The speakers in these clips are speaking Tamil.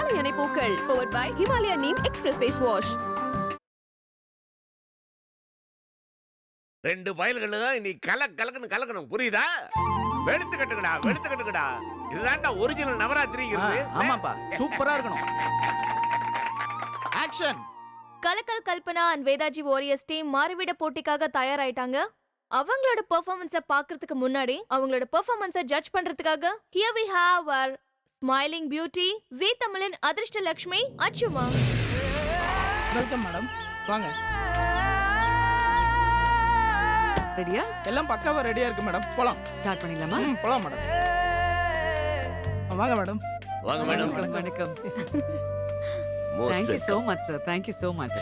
தலையணை பூக்கள் powered by Himalaya Neem Express Face Wash. ரெண்டு பயல்கள் தான் நீ கலக்கணும் புரியுதா? வெளுத்து கட்டுங்கடா. இதுதான்டா ஒரிஜினல் நவராத்திரிங்கிறது. ஆமாப்பா, சூப்பரா இருக்கணும். Action. Kalakkal Kalpana and Vedaji warriors team மாறுவிட போட்டிக்காக தயாராயிட்டாங்க. அவங்களோட பெர்ஃபார்மன்ஸை பார்க்கிறதுக்கு முன்னாடி அவங்களோட பெர்ஃபார்மன்ஸை ஜட்ஜ் பண்றதுக்காக here we have our smiling beauty ஜீ தமிழின் அதிர்ஷ்ட லட்சுமி அச்சுமா. வெல்கம் மேடம், வாங்க. ரெடியா? எல்லாம் பக்காவா ரெடியா இருக்கு மேடம். போலாம். ஸ்டார்ட் பண்ணிடலாமா? போலாம் மேடம். வாங்க மேடம். வாங்க மேடம். வணக்கம். Thank you so much sir. Thank you so much.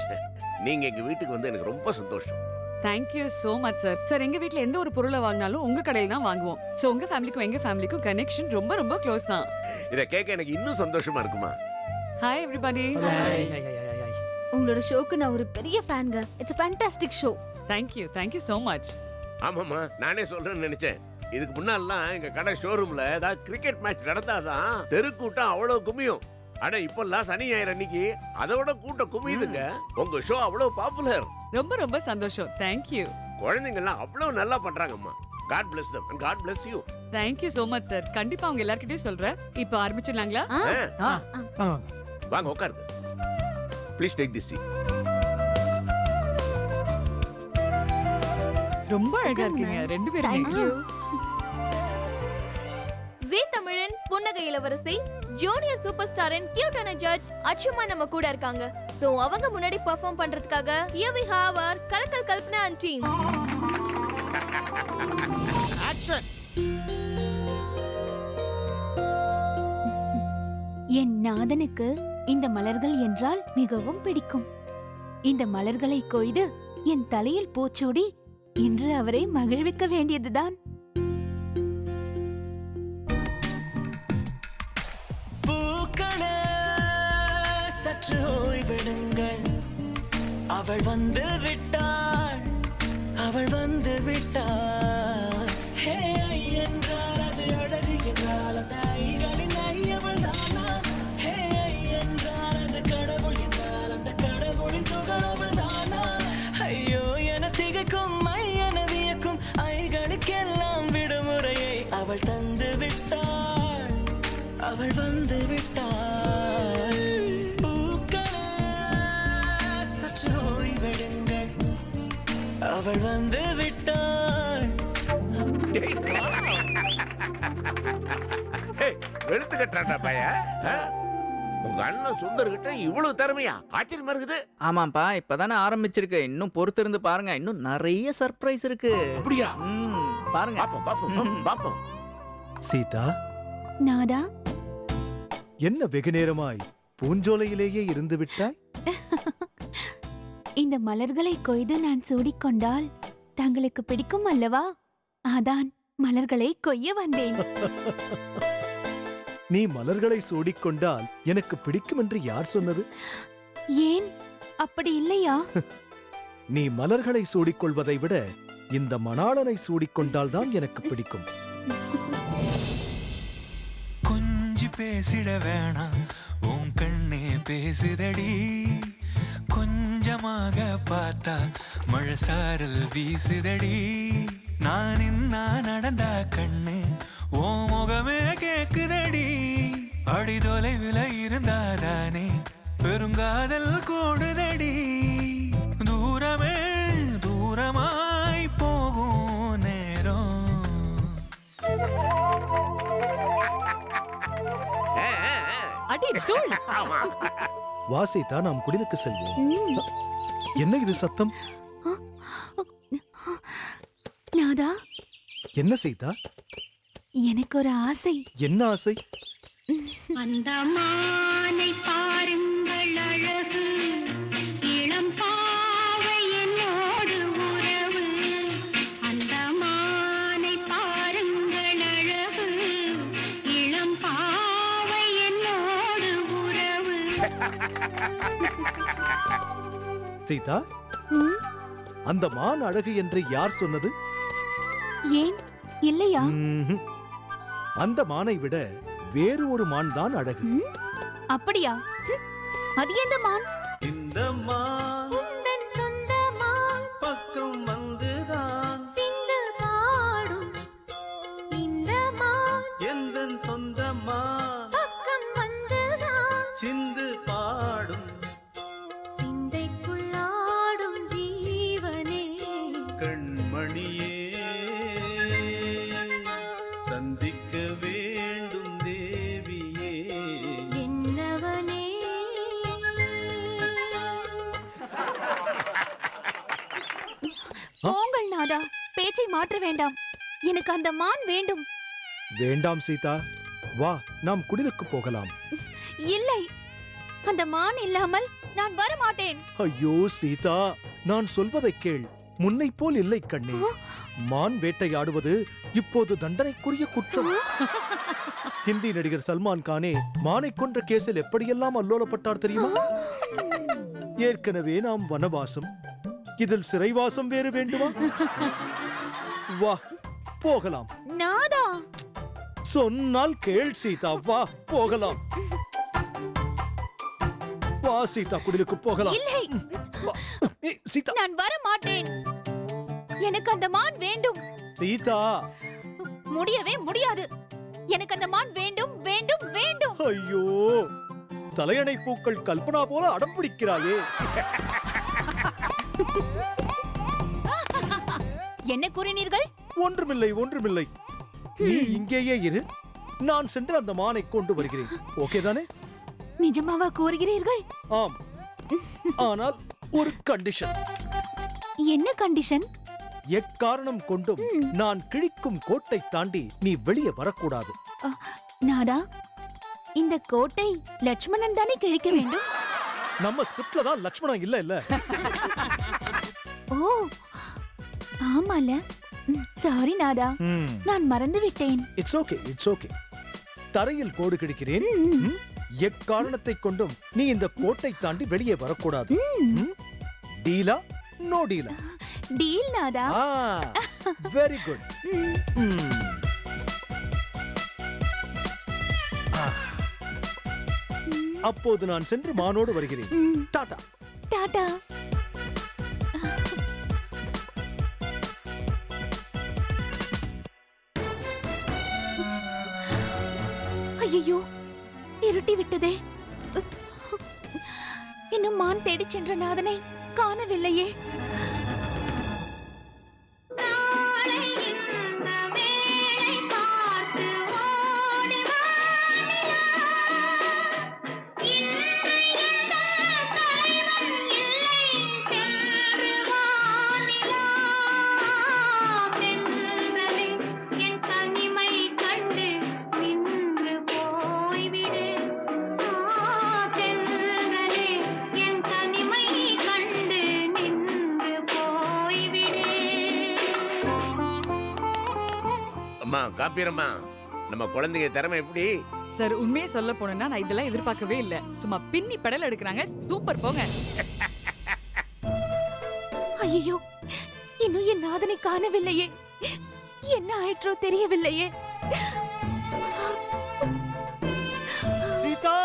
நீங்க எங்க வீட்டுக்கு வந்து எனக்கு ரொம்ப சந்தோஷம். Thank you so much sir. Sir எங்க வீட்ல எந்த ஒரு பொருளை வாங்கினாலும் உங்க கடையில தான் வாங்குவோம். சோ உங்க ஃபேமிலிக்கும் எங்க ஃபேமிலிக்கும் கனெக்ஷன் ரொம்ப க்ளோஸ் தான். இத கேட்க எனக்கு இன்னும் சந்தோஷமா இருக்குமா. Hi everybody. உங்களோட ஷோக்கு நான் ஒரு பெரிய ஃபேன்ங்க. It's a fantastic show. Thank you so much. ஆமாம்மா, நானே சொல்றேன்னு நினைச்சேன். இதுக்கு முன்னாலாம் எங்க கடை ஷோரூம்ல ஏதாவது கிரிக்கெட் மேட்ச் நடந்தாதான் தெருக்கூட்டம் அவ்வளவு குமியும். ஆனா இப்பெல்லாம் சனி ஞாயிறு அன்னைக்கு அதை விட கூட்டம் குமியுதுங்க. உங்க ஷோ அவ்வளவு பாப்புலர். ரொம்ப சந்தோஷம். Thank you. குழந்தைங்க எல்லாம் அவ்வளவு நல்லா பண்றாங்கம்மா. God bless them and God bless you. Thank you so much sir. கண்டிப்பா அவங்க எல்லார்கிட்டயும் சொல்றேன். இப்போ ஆரம்பிச்சிடலாங்களா? வாங்க உட்காருங்க. Please take this seat. ரொம்ப அழகா இருக்கீங்க ரெண்டு பேரும். Thank you. ஜீ தமிழின் புன்னகை இளவரசி ஜூனியர் சூப்பர் ஸ்டாரின் கியூட்டான ஜட்ஜ் அச்சுமா நம்ம கூட இருக்காங்க. சோ அவங்க முன்னாடி பெர்ஃபார்ம் பண்றதுக்காக here we have our Kalakkal Kalpana and team. Action. என் நாதனுக்கு இந்த மலர்கள் என்றால் மிகவும் பிடிக்கும். இந்த மலர்களை கொய்து என் தலையில் பூச்சூடி இன்று அவரை மகிழ்விக்க வேண்டியதுதான். பூக்களே சற்று ஓய்வெடுங்கள், அவள் வந்து விட்டாள். ஹே என்றால் அது அழகு என்றால் அந்த ஐகளின் ஐயவள் தானா? ஹே என்றால் அது கடவுள் என்றால் அந்த கடவுளின் துகளவள் தானா? ஐயோ என திகைக்கும் ஐயன வியக்கும் ஐகளுக்கெல்லாம் விடுமுறையை அவள் தந்து விட்டாள். அவள் வந்து விட்டாள். பூக்களே சற்று ஓய்வெடுங்கள், அவள் வந்து விட்டாள். வெளுத்து கட்டாண்டா பையன். உங்க அண்ணன் சுந்தர் கிட்ட இவ்வளவு திறமையா? ஆச்சரியமா இருக்குது. ஆமாப்பா, இப்பதானே ஆரம்பிச்சிருக்கு. இன்னும் பொறுத்து இருந்து பாருங்க, இன்னும் நிறைய சர்ப்ரைஸ் இருக்கு. அப்படியா? பாருங்க. பாப்போம். சீதா, நாதா, என்ன வெகு நேரமாய் பூஞ்சோலையிலேயே இருந்து விட்டாய்? இந்த மலர்களை கொய்து நான் சூடிக்கொண்டால் தங்களுக்கு பிடிக்கும் அல்லவா? அதான் மலர்களை கொய்ய வந்தேன். நீ மலர்களை சூடிக்கொண்டால் எனக்கு பிடிக்கும் என்று யார் சொன்னது? ஏன் அப்படி இல்லையா? நீ மலர்களை சூடிக்கொள்வதை விட இந்த மணாளனை சூடிக்கொண்டால் தான் எனக்கு பிடிக்கும். கொஞ்சி பேசிட வேணாம், உன் கண்ணே பேசுதடி. கொஞ்சமாக பார்த்தா மழை சாரல் வீசுதடி. நான் என்ன நடந்தா கண்ணு ஓ முகமே கேக்குதடி. அடி தொலைவில் இருந்தாதானே பெருங்காதல் கூடுதடி. தூரமாய் போகும் நேரம். அடி தூள். வா சீதா, நாம் குடிலுக்கு செல்வோம். என்ன இது சத்தம்? நாதா, என்ன சீதா? எனக்கு ஒரு ஆசை. என்ன ஆசை? அந்த மானை பாருங்கள் அழகு, இளம் பாவை என்னோடு உறவு. அந்த மானை பாருங்கள் அழகு, இளம் பாவை என்னோடு உறவு. சீதா, அந்த மான் அழகு என்று யார் சொன்னது? ஏன் இல்லையா? அந்த மானை விட வேறு ஒரு மான் தான் அழகு. அப்படியா? அது எந்த மான்? இந்த மான் உந்தன் சொந்த மான் பக்கம் வந்துதான் சிந்து பாடும். இந்த மான் எந்தன் சொந்த மான் பக்கம் வந்துதான் சிந்து பாடும் சிந்தைக்குள்ளாடும் ஜீவனே. கண்மணியே சந்திக்க வேண்டும் தேவியே. என்னவனே போங்கள் நாதா, பேச்சை மாற்ற வேண்டாம். எனக்கு அந்த மான் வேண்டும். வேண்டாம் சீதா, வா நாம் குடிலுக்கு போகலாம். இல்லை, அந்த மான் இல்லாமல் நான் வர மாட்டேன். ஐயோ சீதா, நான் சொல்வதை கேள். முன்னை போல் இல்லை கண்ணே. மான் வேட்டையாடுவது இப்போது தண்டனைக்குரிய குற்றம். ஹிந்தி நடிகர் சல்மான் கானே மானை கொன்ற கேஸில் எப்படியெல்லாம் அல்லோலப்பட்டார் தெரியுமா? ஏற்கனவே நாம் வனவாசம், இதில் சிறைவாசம் வேறு வேண்டுமா? வா போகலாம். நாதா, சொன்னால் கேள் சீதா, வா போகலாம். வா சீதா, குடிலுக்கு போகலாம். இல்லை, வா. ஏய், சீதா நான் வர மாட்டேன். எனக்கு அந்த மான் வேண்டும். சீதா. முடியவே முடியாது. எனக்கு அந்த மான் வேண்டும் வேண்டும் வேண்டும். ஐயோ, தலையணை பூக்கள் கல்பனா போல அடம் பிடிக்கிறாயே. என்ன கூறினீர்கள்? ஒன்றுமில்லை ஒன்றுமில்லை. நீ இங்கேயே இரு, நான் சென்று அந்த மானை கொண்டு வருகிறேன். ஓகே தானே? நிஜமாவா கூறுகிறீர்கள்? ஆம், ஆனால் ஒரு கண்டிஷன். என்ன கண்டிஷன்? எக்காரணம் கொண்டும் நான் கிழிக்கும் கோட்டை தாண்டி நீ வெளியே வரக்கூடாது. நாதா, இந்த கோட்டை லட்சுமணன் தானே கிழிக்க வேண்டும்? நம்ம ஸ்கிரிப்ட்ல தான் லட்சுமணன் இல்ல இல்ல. ஓ ஆமால, சாரி நாதா, நான் மறந்து விட்டேன். It's okay it's okay. தரையில் கோடு கிழிக்கிறேன். எக்காரணத்தை கொண்டும் நீ இந்த கோட்டை தாண்டி வெளியே வரக்கூடாது. டீலா? நோ டீலா? டீல் நாதா. Very good. அப்போது நான் சென்று மானோடு வருகிறேன். டாடா. டாடா. ஐயோ, இருட்டி விட்டதே. இன்னும் மான் தேடிச் சென்ற நாதனை காணவில்லையே. நாளை இந்த வேளை பார்த்து ஓடி வா நிலா. இன்று இந்த தலைவன் இல்லை சென்று வா நிலா. தென்றலே என் தனிமை கண்டு நின்று போய்விடு. தென்றலே என் தனிமை கண்டு நின்று போய்விடு. அம்மா காப்பீரம்மா, நம்ம குழந்தைங்க திறமை எப்படி? சார், உண்மையே சொல்ல போனா நான் இதெல்லாம் எதிர்பார்க்கவே இல்ல. சும்மா பின்னி பெடல் எடுக்கிறாங்க. சூப்பர், போங்க. ஐயோ, இன்னும் என் நாதனை காணவில்லையே. என்ன ஆயிற்றோ தெரியவில்லையே. சீதா!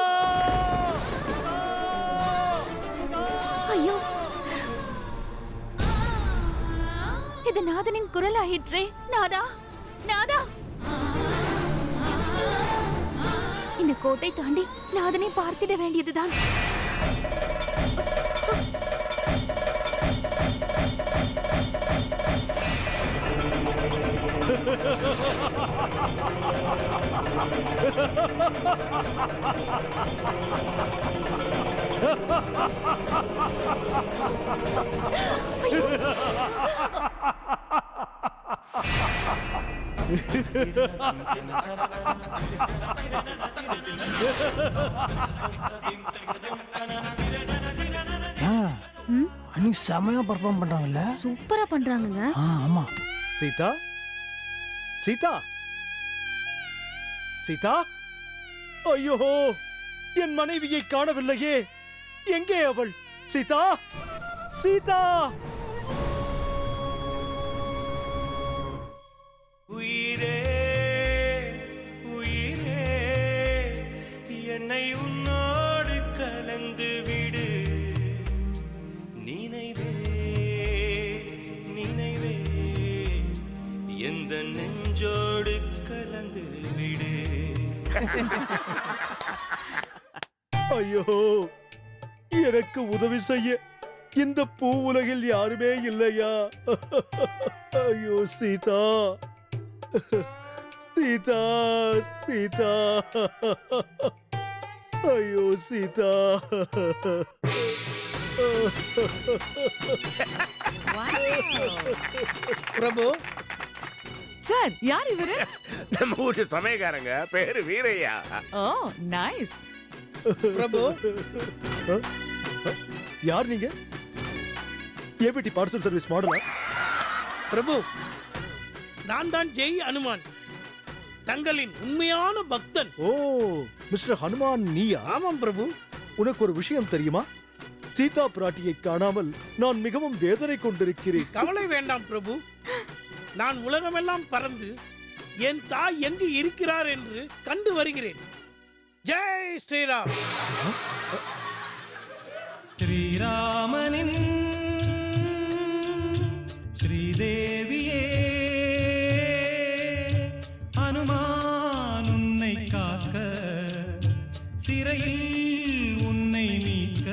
ஐயோ, இது நாதனின் குரல் ஆயிற்றே. நாதா, நாதா, இந்த கோட்டை தாண்டி நாதனை பார்த்திட வேண்டியதுதான். அனி செமையா பர்ஃபார்ம் பண்றாங்கல்ல. சூப்பரா பண்றாங்கங்க. ஆமா. சீதா, சீதா, சீதா. ஐயோ, என் மனைவியை காணவில்லையே. எங்கே அவள்? சீதா, சீதா. உயிரே உயிரே என்னை உன்னோ கலந்து விடு நினைவே நினைவே எந்த நெஞ்சோடு கலந்து விடு. ஐயோ, எனக்கு உதவி செய்ய இந்த பூ உலகில் யாருமே இல்லையா? ஐயோ சீதா, சீதா, சீதா, ஐயோ சீதா. பிரபு, சார் யார் இவரு? நம்ம வீட்டு சமயக்காரங்க, பேரு வீரையா. ஓ நைஸ். பிரபு, யார் நீங்க? ஏபிடி பார்சல் சர்வீஸ் மாடலா? பிரபு, நான் தான் ஜெய் அனுமான், தங்களின் உண்மையான பக்தன். ஓ, மிஸ்டர் ஹனுமான் நீயா? ஆமாம் பிரபு. உனக்கு ஒரு விஷயம் தெரியுமா? சீதா பிராட்டியை காணாமல் நான் மிகவும் வேதனை கொண்டிருக்கிறேன். கவலை வேண்டாம் பிரபு, நான் உலகமெல்லாம் பறந்து என் தாய் எங்கு இருக்கிறார் என்று கண்டு வருகிறேன். ஜெய் ஸ்ரீராம். ஸ்ரீராமனின் ஸ்ரீதேவியே அனுமான் உன்னை காக்க சிறையில் உன்னை மீட்க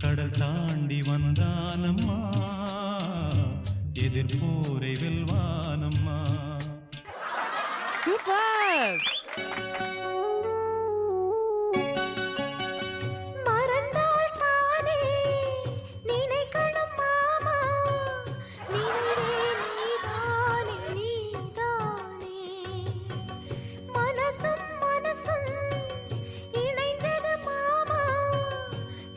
கடல் தாண்டி வந்தானம்மா எதிர்போரை வெல்வானம்மா. சூப்பர். மறந்தால் தானே நினைக்கணும் மாமா, நினைவே நீதானே நீதானே. மனசும் மனசும் இணைந்தது மாமா,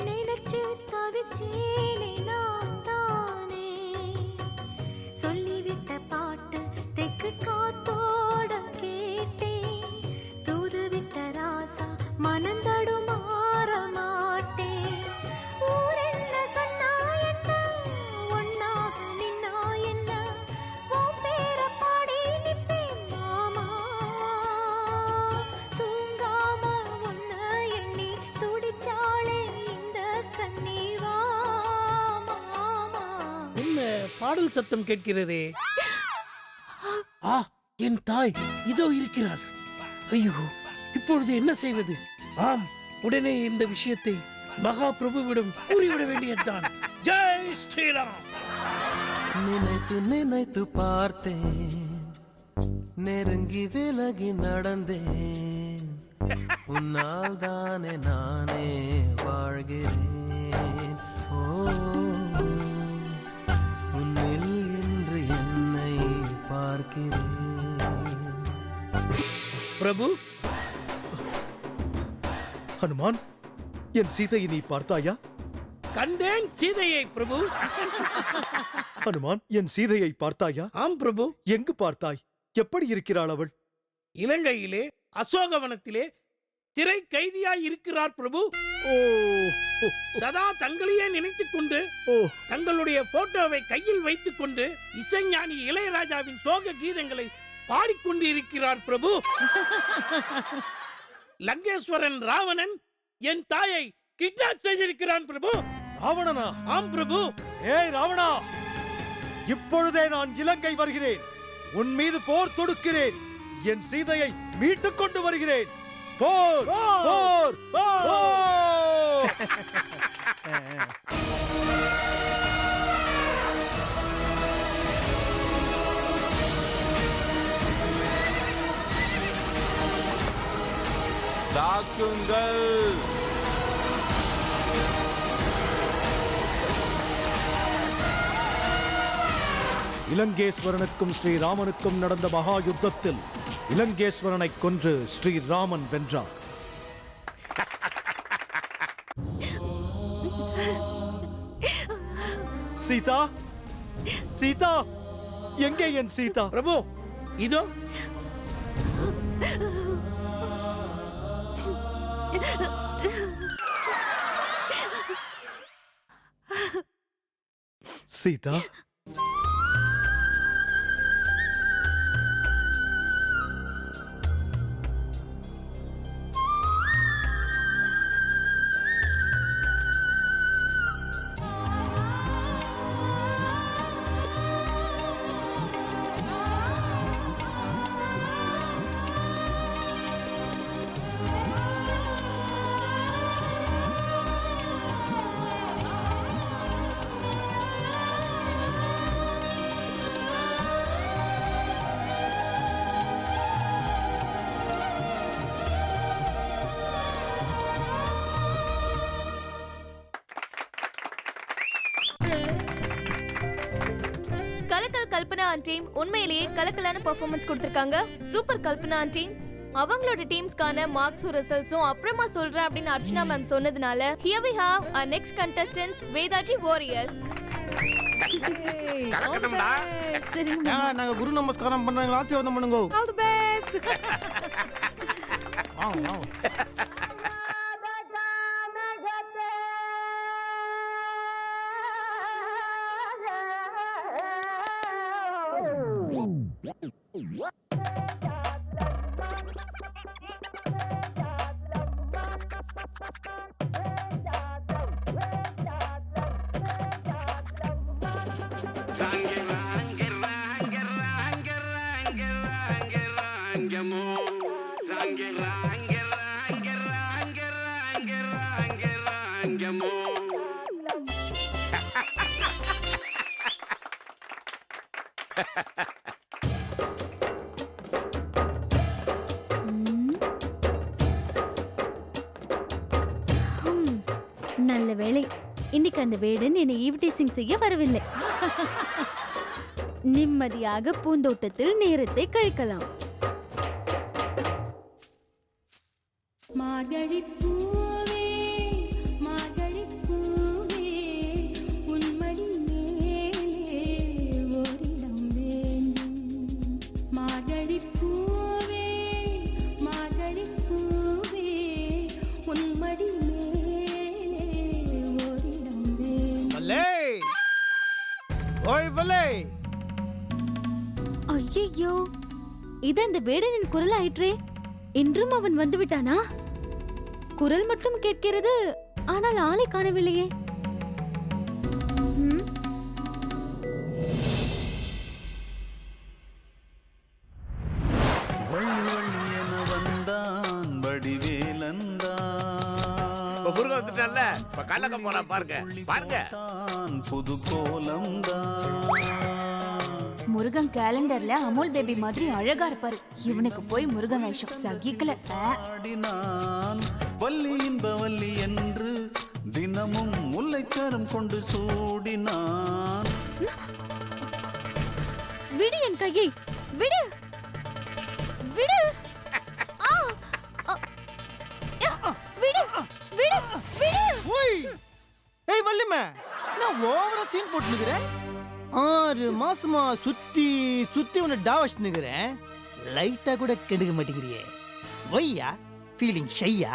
நினைச்சு தவிச்சேனே நான் தானே. சொல்லிவிட்ட பாட்டு தெக்கு காத்தோட கேட்டேன், தூதுவிட்ட ராசா மனந்தடு மாற மாட்டேன். ஊரென்ன சொன்னா என்ன, ஒன்னாக நின்னா என்ன, உன் பேர பாடி நிப்பேன் மாமா. தூங்காம உன்ன எண்ணி துடிச்சாளே இந்த கண்ணீவா மாமா. என்ன பாடல் சத்தம் கேட்கிறதே? ஆ, என் தாய் இதோ இருக்கிறார். ஐயோ, இப்பொழுது என்ன செய்வது? ஆம், உடனே இந்த விஷயத்தை மகா பிரபுவிடம் கூறிவிட வேண்டியதுதான். ஜெய் ஸ்ரீராம். நினைத்து நினைத்து பார்த்தேன், நெருங்கி விலகி நடந்தேன், உன்னால் தானே நானே வாழ்கிறேன். ஓ, உன்னில் இன்று என்னை பார்க்கிறேன். பிரபு, ஹனுமான், என் சீதையை நீ பார்த்தாயா? கண்டேன் சீதையை பிரபு. ஹனுமான், என் சீதையை பார்த்தாயா? ஆம் பிரபு. எங்கு பார்த்தாய்? எப்படி இருக்கிறாள் அவள்? இலங்கையிலே அசோகவனத்திலே சிறை கைதியாய் இருக்கிறார் பிரபு. ஓ, சதா தங்களையே நினைத்துக் கொண்டு ஓ, தங்களுடைய போட்டோவை கையில் வைத்துக் கொண்டு இசைஞானி இளையராஜாவின் சோக கீதங்களை பாடிக்கொண்டு இருக்கிறார் பிரபு. லங்கேஸ்வரன் ராவணன் என் தாயை கிட்னாப் செய்திருக்கிறான் பிரபு. ராவணனா? ஆம் பிரபு. ஏய் ராவணா, இப்பொழுதே நான் இலங்கை வருகிறேன். உன் மீது போர் தொடுக்கிறேன். என் சீதையை மீட்டுக் கொண்டு வருகிறேன். போர், போர், போர். தாக்குங்கள். இலங்கேஸ்வரனுக்கும் ஸ்ரீராமனுக்கும் நடந்த மகா யுத்தத்தில் இலங்கேஸ்வரனை கொன்று ஸ்ரீராமன் வென்றார். சீதா, சீதா, எங்கே என் சீதா? பிரபு, இதோ. சீதா, கல்பனா அண்ட் டீம் உண்மையிலேயே கலக்கலான பெர்ஃபார்மன்ஸ் கொடுத்திருக்காங்க. Super Kalpana and team. அவங்களோட டீம்ஸ்க்கான மார்க்ஸும் ரிசல்ட்ஸும் அப்புறமா சொல்றேன் அப்படின்னு அர்ச்சனா மேம் சொன்னதுனால here we have our next contestants Vedaji warriors. கலக்கணும்டா. நாங்க குரு நமஸ்காரம் பண்றாங்க, ஆசீர்வாதம் பண்ணுங்க. All the best. நல்ல வேளை இன்னைக்கு அந்த வேடன் என்னை ஈவ்டீசிங் செய்ய வரவில்லை. நிம்மதியாக பூந்தோட்டத்தில் நேரத்தை கழிக்கலாம். மார்கழி பூவே மார்கழி பூவே உன்மடி மேலே ஓரிடம் வேண்டும். மார்கழி பூவே மார்கழி பூவே உன்மடி மேலே ஓரிடம் வேண்டும். வல்லே ஓய் வல்லே, ஐயோ, இது அந்த வேடனின் குரல் ஆயிற்றே. இன்றும் அவன் வந்து விட்டானா? குரல் மட்டும் கேட்கிறது, ஆனால் ஆளை காணவில்லையே. ம், வள்ளி வள்ளி என வந்தான் வடிவேலந்தான். இப்ப முருகன் வந்துட்டான்ல, இப்ப கலக்க போறான் பாருங்க பாருங்க. புது கோலம் முருகன் கேலண்டர்ல அமுல் பேபி மாதிரி அழகா இருப்பாரு. இவனுக்கு போய் முருகன் வேஷம் சகிக்கல. ஆடினான் வள்ளி இன்ப வள்ளி என்று தினமும் முல்லைச்சரம் கொண்டு சூடினான். விடு என் கையை, விடு விடு. ஆ, ஆ, விடு விடு விடு. ஓய் ஏய் வள்ளிமே, நான் ஓவரா சீன் போட்டுனுக்குறேன். 6 மாசமா சுத்தி சுத்தி உன்னை டாவஷ் நிக்கிறேன், லைட்டா கூட கெடுக்க மாட்டேங்கிறியே. ஒய்யா ஃபீலிங் ஷையா?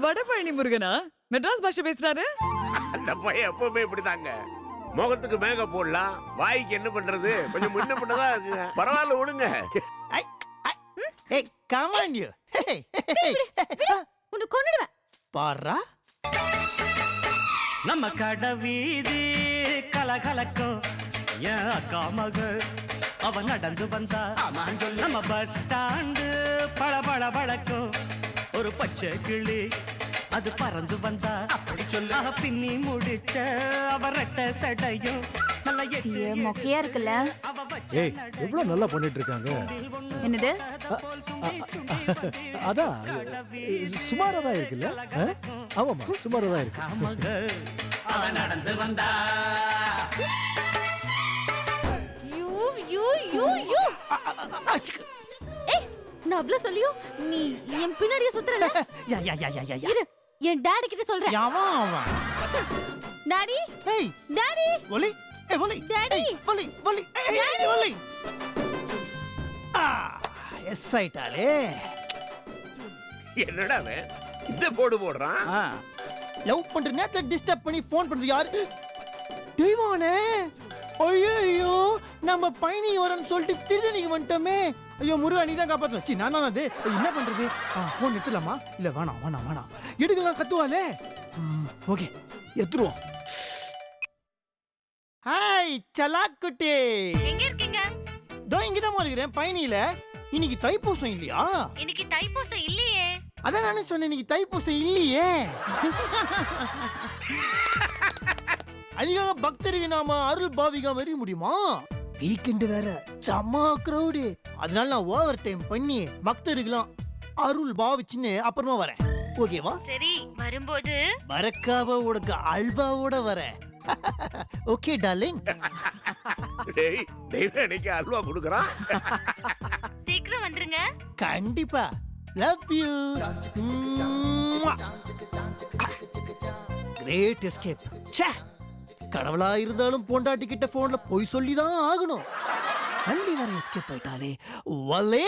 வடபழனி முருகனா மெட்ராஸ் பாஷை பேசுறாரு? அந்த பையன் எப்பவுமே இப்படிதாங்க. முகத்துக்கு மேக போடலாம், வாய்க்கு என்ன பண்றது, கொஞ்சம் முன்ன பண்ணதான் இருக்குங்க. பரவாயில்ல விடுங்க. ஏய் கம் ஆன் யூ. உன்னை கொன்னுடுவேன். பாரா நம்ம கட வீதி கலகலக்கும் என் அக்கா மக அவ நடந்து வந்தா நம்ம பஸ் ஸ்டாண்டு பளபள வழக்கும் ஒரு பச்சை கிளி அது பறந்து வந்தா அப்படி சொல்ல பின்னி முடிச்ச அவ ரெட்ட சடையும் நல்ல ஐயோ, மொக்கையா இருக்குல்ல. ஏய், எவ்வளவு நல்லா பண்ணிட்டு இருக்காங்க. என்னது? அதான் சுமாரா தான் இருக்குல்ல? ஆமாமா, சுமாரா தான் இருக்கு. அவ நடந்து வந்தா யூ யூ யூ யூ. ஏய், நான் அவ்வளவு சொல்லியும் நீ என் பின்னாடியே சுத்துறல. யா யா யா யா யா. இரு, என் டாடி கிட்ட சொல்றேன். யாவன் அவன்? டாடி, ஏய் டாடி, ஒலி, ஏய் ஒலி, டாடி, ஒலி ஒலி, ஏய் ஒலி. எஸ் ஆயிட்டாலே. என்னடா அவன் இந்த போடு போடுறான்? லவ் பண்ற நேரத்துல டிஸ்டர்ப் பண்ணி ஃபோன் பண்றது யாரு? தெய்வானே. ஐயோ, நம்ம பயணி வரன்னு சொல்லிட்டு திருதணிக்கு வந்துட்டோமே. ஐயோ முருகா, நீ தான் காப்பாத்தணும். சி நான் தான் அது. என்ன பண்றது? ஃபோன் எடுத்துலாமா? இல்ல வேணாம் வேணாம் வேணாம், எடுக்கலாம் கத்துவாளே. ஓகே எடுத்துருவோம். ஹாய் சலாக்குட்டி, எங்க இருக்கீங்க? தோ இங்கதான் இருக்கிறேன் பயணியில. இன்னைக்கு தைப்பூசம் இல்லையா? இன்னைக்கு தைப்பூசம் இல்லையே. அதான் நானே சொன்னேன், இன்னைக்கு தைப்பூசம் இல்லையே. அதிக பக்தருக்கு நாம அருள் பாவிகா வர முடியுமா? வீக்கெண்ட் வேற செம்ம கிரௌடு. அதனால நான் ஓவர் டைம் பண்ணி பக்தருக்குலாம் அருள் பாவிச்சுன்னு அப்புறமா வரேன். ஓகேவா? சரி, வரும்போது மறக்காம உனக்கு அல்வாவோட வரேன். Okay darling. டேய் தெய்வம் அன்னைக்கு அல்வா கொடுக்குறான். சீக்கிரம் வந்துருங்க. கண்டிப்பா. Love you. Great escape. ச்சே, கடவுளா இருந்தாலும் பொண்டாட்டி கிட்ட போன்ல போய் சொல்லி தான் ஆகணும். அள்ளி வர எஸ்கேப் ஆயிட்டாலே. வல்லே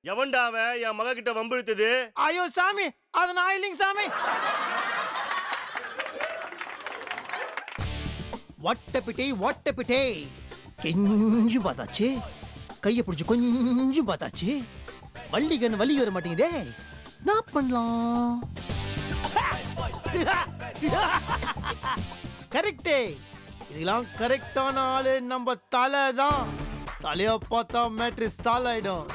எவன்டா அவன் என் மக கிட்ட வம்பிழுத்தது? ஐயோ சாமி, அது நான் இல்லைங்க சாமி. ஒட்டப்பிட்டே கெஞ்சு பார்த்தாச்சு, கையை பிடிச்சி கொஞ்சம் பார்த்தாச்சு, வள்ளிகன் வலி வர மாட்டேங்குதே. நான் பண்ணலாம். கரெக்டே. இதெல்லாம் கரெக்டான ஆளு நம்ம தலை தான். தலைய பார்த்தா மேட்ரிஸ் சால் ஆயிடும்.